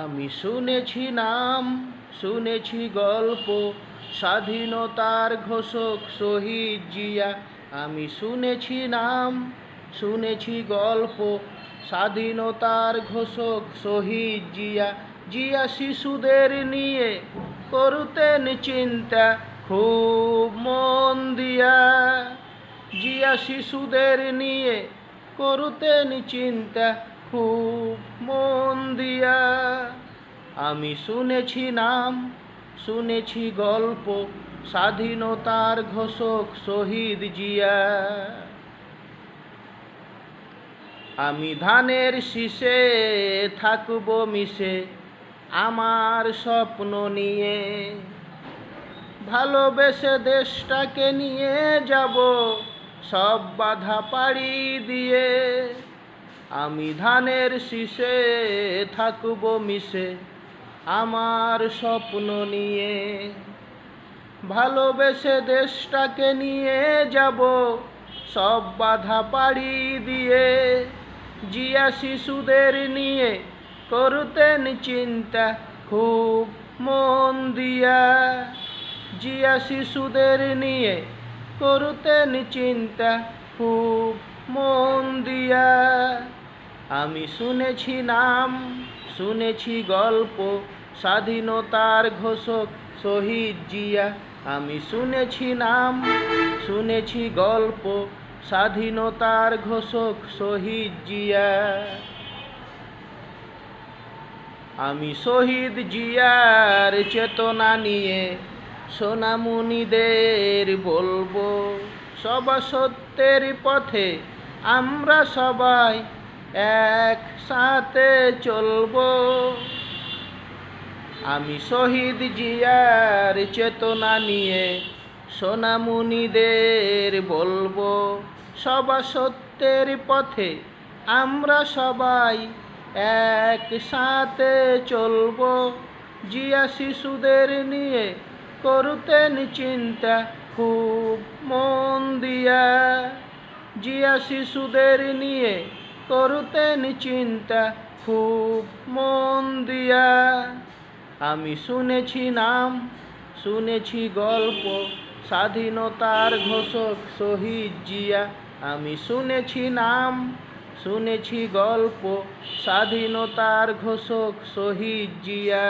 আমি শুনেছি নাম, শুনেছি গল্প, স্বাধীনতার ঘোষক শহীদ জিয়া। আমি শুনেছি নাম, শুনেছি গল্প, স্বাধীনতার ঘোষক শহীদ জিয়া। জিয়া শিশুদের নিয়ে করতেন চিন্তা খুব মন দিয়া। জিয়া শিশুদের নিয়ে করতেন চিন্তা খুব মন দিয়া। আমি শুনেছি নাম, শুনেছি গল্প, স্বাধীনতার ঘোষক শহীদ জিয়া। আমি ধানের শীষে থাকব মিশে আমার স্বপ্ন নিয়ে, ভালোবেসে দেশটাকে নিয়ে যাব সব বাধা পাড়ি দিয়ে। আমি ধানের শীষে থাকব মিশে আমার স্বপ্ন নিয়ে, ভালোবেসে দেশটাকে নিয়ে যাব সব বাধা পাড়ি দিয়ে। জিয়া শিশুদের নিয়ে করতেন চিন্তা খুব মন দিয়া। জিয়া শিশুদের নিয়ে করতেন চিন্তা খুব মন দিয়া। আমি শুনেছি নাম, শুনেছি গল্প, স্বাধীনতার ঘোষক শহীদ জিয়া। আমি শুনেছি নাম, শুনেছি গল্প, স্বাধীনতার ঘোষক শহীদ জিয়া। আমি শহীদ জিয়ার চেতনা নিয়ে সোনামণিদের বলবো, সবা সত্যের পথে আমরা সবাই একসাথে চলবো। আমি শহীদ জিয়ার চেতনা নিয়ে সোনামণিদের বলবো, সবা সত্যের পথে আমরা সবাই একসাথে চলবো। জিয়া শিশুদের নিয়ে করতেন চিন্তা খুব মন দিয়া। জিয়া শিশুদের নিয়ে করতেন চিন্তা খুব মন দিয়া। আমি শুনেছি নাম, শুনেছি গল্প, স্বাধীনতার ঘোষক শহীদ জিয়া। আমি শুনেছি নাম, শুনেছি গল্প, স্বাধীনতার ঘোষক শহীদ জিয়া।